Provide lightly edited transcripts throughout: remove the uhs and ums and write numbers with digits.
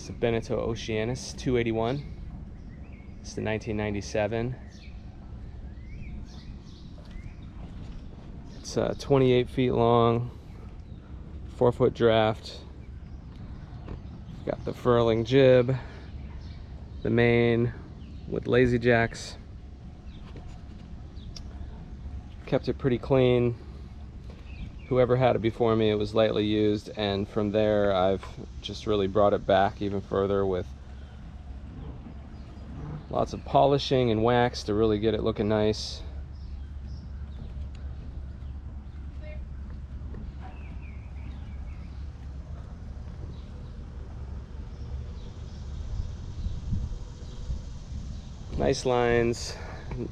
It's a Beneteau Oceanis 281. It's the 1997. It's 28 feet long, 4-foot draft. Got the furling jib, the main with lazy jacks. Kept it pretty clean. Whoever had it before me, it was lightly used, and from there I've just really brought it back even further with lots of polishing and wax to really get it looking nice. Nice lines,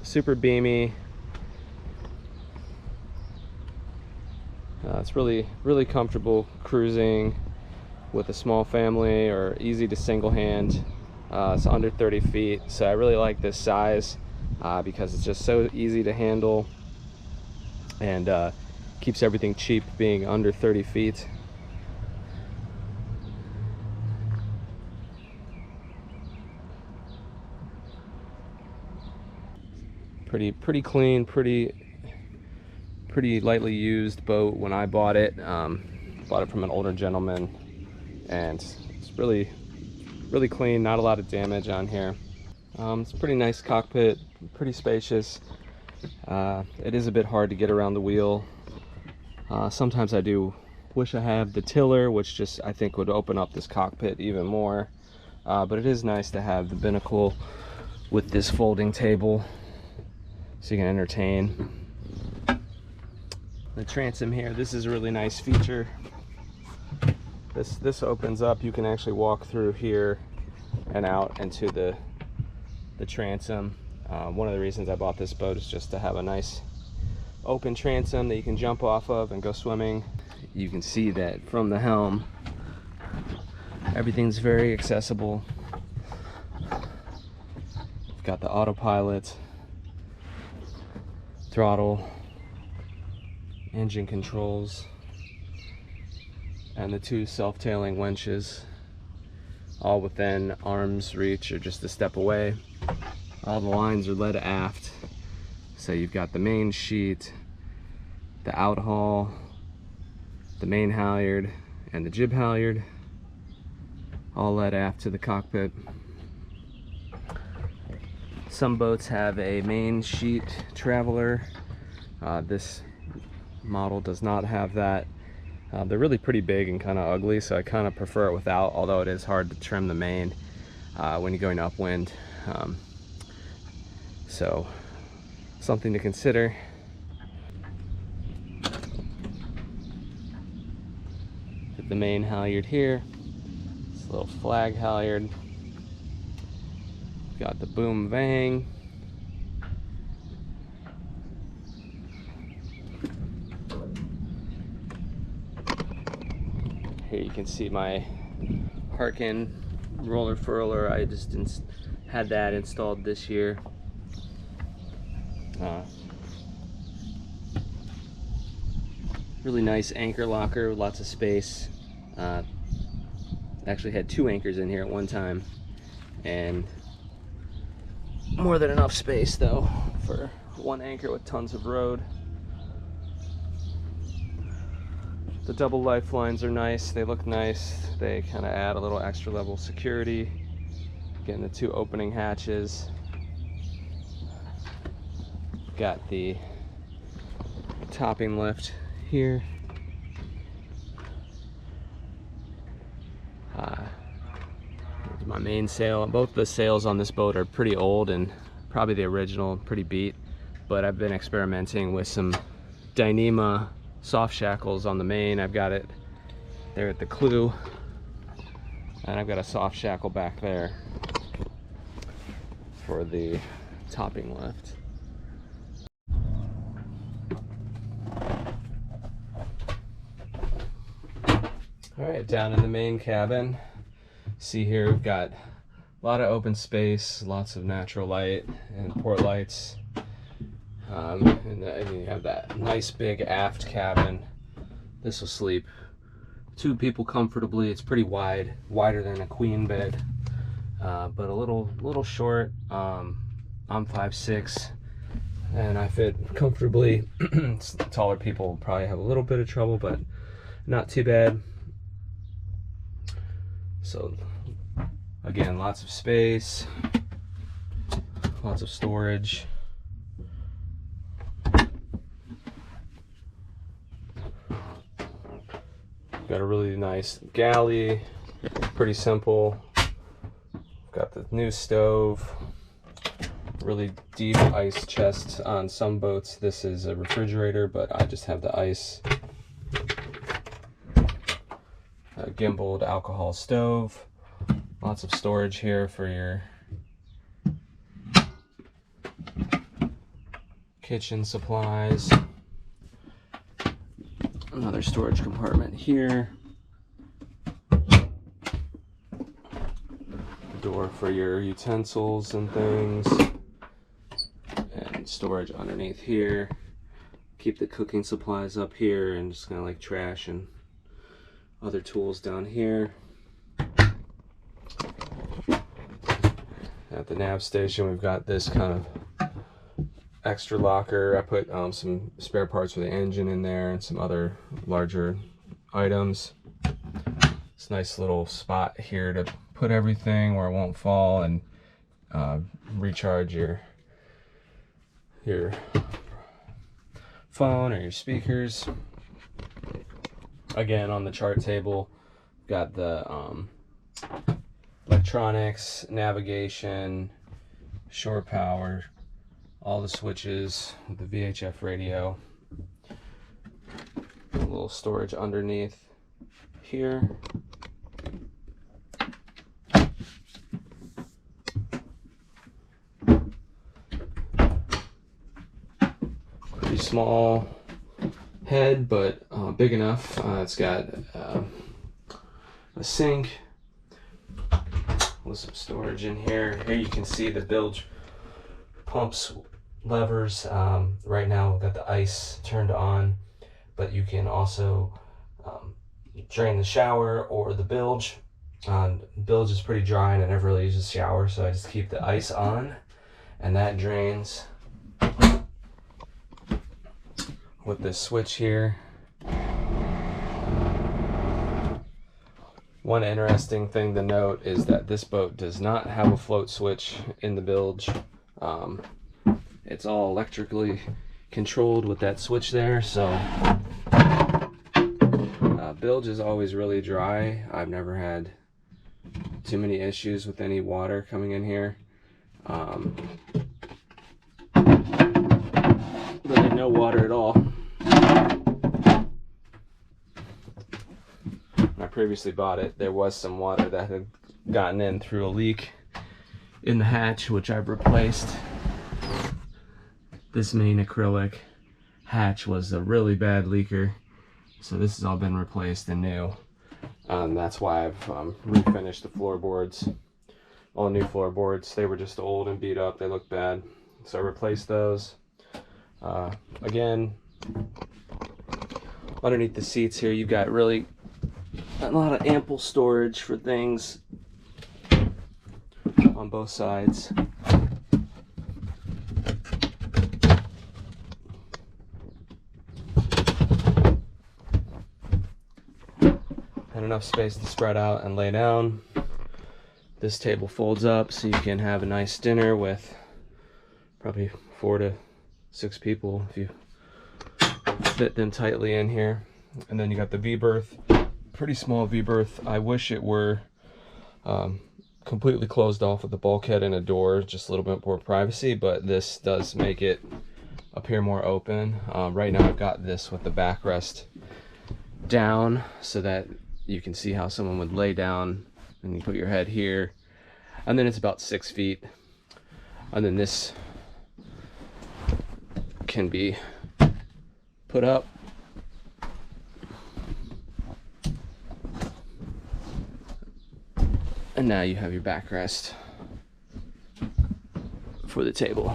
super beamy. It's really comfortable cruising with a small family, or easy to single hand. It's under 30 feet, so I really like this size because it's just so easy to handle and keeps everything cheap being under 30 feet. Pretty clean, pretty lightly used boat when I bought it. Bought it from an older gentleman, and it's really clean, not a lot of damage on here. It's a pretty nice cockpit, pretty spacious. It is a bit hard to get around the wheel. Sometimes I do wish I have the tiller, which just I think would open up this cockpit even more. But it is nice to have the binnacle with this folding table so you can entertain. The transom here, this is a really nice feature. This opens up. You can actually walk through here and out into the transom. One of the reasons I bought this boat is just to have a nice open transom that you can jump off of and go swimming. You can see that from the helm, everything's very accessible. You've got the autopilot, throttle, engine controls, and the 2 self-tailing winches, all within arm's reach or just a step away. All the lines are led aft, so you've got the main sheet, the outhaul, the main halyard, and the jib halyard, all led aft to the cockpit. Some boats have a main sheet traveler. This model does not have that. They're really pretty big and kind of ugly, so I kind of prefer it without, although it is hard to trim the main when you're going upwind. So something to consider. Get the main halyard here. This little flag halyard. Got the boom vang. Here you can see my Harkin roller furler. I just had that installed this year. Really nice anchor locker with lots of space. Actually had 2 anchors in here at one time, and more than enough space though for 1 anchor with tons of road. The double lifelines are nice, they look nice, they kind of add a little extra level of security. Getting the 2 opening hatches. Got the topping lift here. Here's my mainsail. Both the sails on this boat are pretty old and probably the original, pretty beat, but I've been experimenting with some Dyneema soft shackles on the main. I've got it there at the clew, and I've got a soft shackle back there for the topping lift. All right, down in the main cabin, see here we've got a lot of open space, lots of natural light and port lights. And then you have that nice big aft cabin. This will sleep two people comfortably. It's pretty wide, wider than a queen bed, but a little short. I'm 5'6", and I fit comfortably. Taller people will probably have a little bit of trouble, but not too bad. So again, lots of space, lots of storage. Got a really nice galley, pretty simple. Got the new stove, really deep ice chest. On some boats this is a refrigerator, but I just have the ice. A gimbaled alcohol stove. Lots of storage here for your kitchen supplies. Another storage compartment here. Door for your utensils and things. And storage underneath here. Keep the cooking supplies up here, and just kind of like trash and other tools down here. At the nav station, we've got this kind of extra locker. I put some spare parts for the engine in there and some other larger items. It's a nice little spot here to put everything where it won't fall, and recharge your phone or your speakers. Again, on the chart table, got the electronics, navigation, shore power, all the switches, the VHF radio, a little storage underneath here. Pretty small head, but big enough. It's got a sink with some storage in here. Here you can see the bilge pumps levers. Right now we've got the ice turned on, but you can also drain the shower or the bilge. Bilge is pretty dry and I never really use the shower, so I just keep the ice on, and that drains with this switch here. One interesting thing to note is that this boat does not have a float switch in the bilge. It's all electrically controlled with that switch there, so bilge is always really dry. I've never had too many issues with any water coming in here. Really no water at all. When I previously bought it, there was some water that had gotten in through a leak in the hatch, which I've replaced. This main acrylic hatch was a really bad leaker, so this has all been replaced and new. That's why I've refinished the floorboards, all new floorboards. They were just old and beat up, they look bad, so I replaced those. Again, underneath the seats here, you've got really a lot of ample storage for things on both sides. And enough space to spread out and lay down. This table folds up so you can have a nice dinner with probably 4 to 6 people if you fit them tightly in here. And then you got the V-berth, pretty small V-berth. I wish it were completely closed off with a bulkhead and a door, just a little bit more privacy, but this does make it appear more open. Right now I've got this with the backrest down so that you can see how someone would lay down, and you put your head here, and then it's about 6 feet, and then this can be put up and now you have your backrest for the table.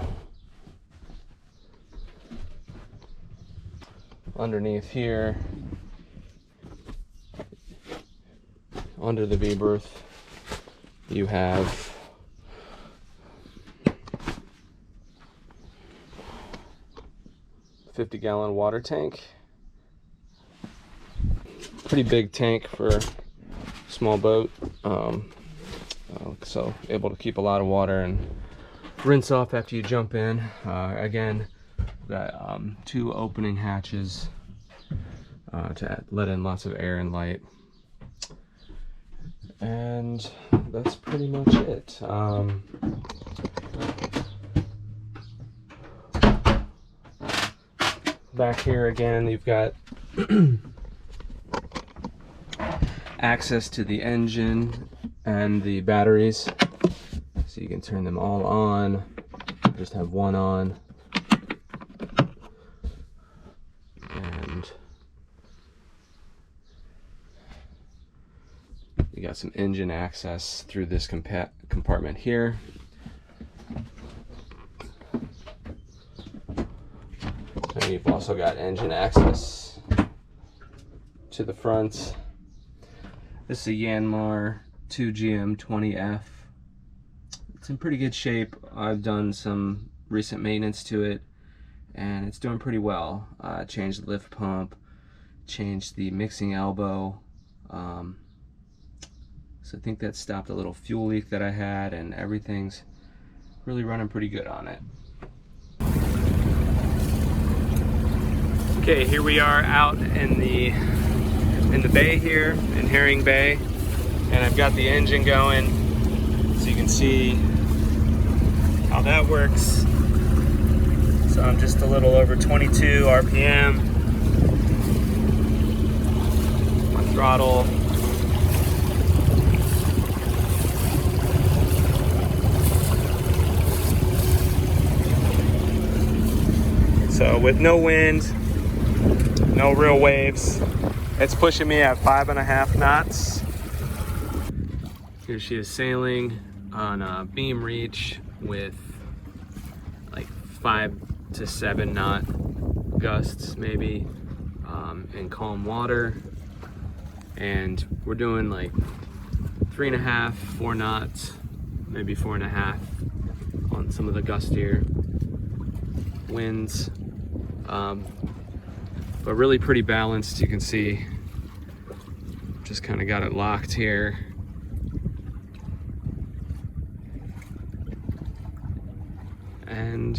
under the V berth, you have a 50-gallon water tank. Pretty big tank for a small boat, so able to keep a lot of water and rinse off after you jump in. Again, we've got 2 opening hatches to let in lots of air and light. And that's pretty much it. Back here again, you've got access to the engine and the batteries, so you can turn them all on. Just have one on, and you got some engine access through this compartment here. And you've also got engine access to the front. This is a Yanmar 2GM20F. It's in pretty good shape. I've done some recent maintenance to it, and it's doing pretty well. Changed the lift pump, changed the mixing elbow. So I think that stopped a little fuel leak that I had, and everything's really running pretty good on it. Okay, here we are out in the bay here in Herring Bay, and I've got the engine going so you can see how that works. So I'm just a little over 22 RPM. My throttle. So with no wind, no real waves, it's pushing me at 5.5 knots. Here she is sailing on a beam reach with like 5 to 7 knot gusts maybe, in calm water. And we're doing like 3.5, 4 knots, maybe 4.5 on some of the gustier winds. But really pretty balanced. You can see just kind of got it locked here. And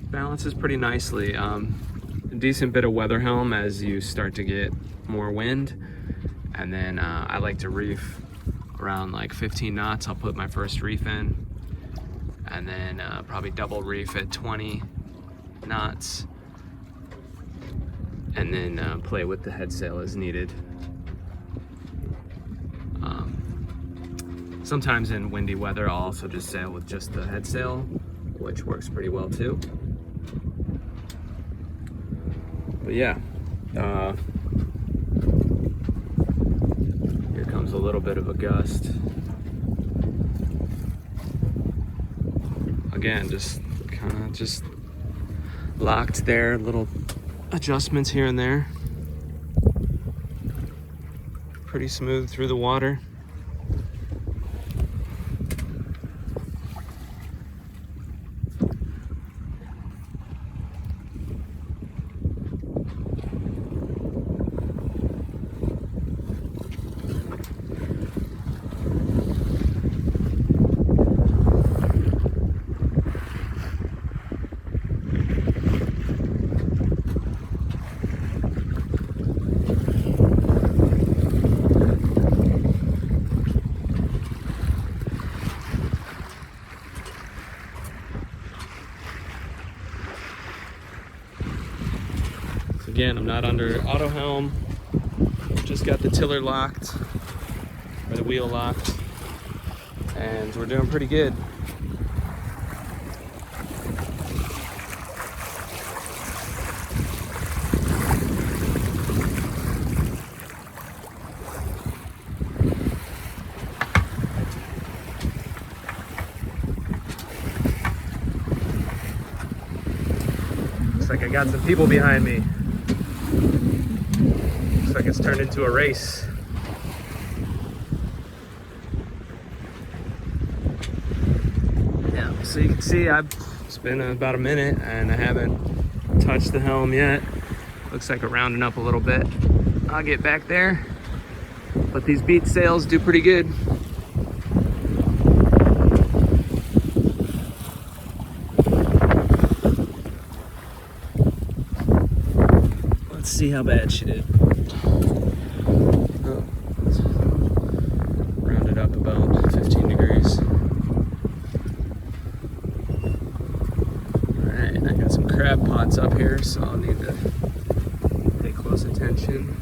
balances pretty nicely. A decent bit of weather helm as you start to get more wind. And then I like to reef around like 15 knots. I'll put my first reef in, and then probably double reef at 20 knots. And then play with the head sail as needed. Sometimes in windy weather, I'll also just sail with just the head sail, which works pretty well too. But yeah, here comes a little bit of a gust. Again, just kind of just locked there, little adjustments here and there. Pretty smooth through the water. Again, I'm not under auto helm, just got the tiller locked, or the wheel locked, and we're doing pretty good. Looks like I got some people behind me. Looks like it's turned into a race. so you can see it's been about a minute and I haven't touched the helm yet. Looks like I'm rounding up a little bit. I'll get back there, but these beat sails do pretty good. Let's see how bad she did. Oh, rounded up about 15 degrees. Alright, I got some crab pots up here, so I'll need to pay close attention.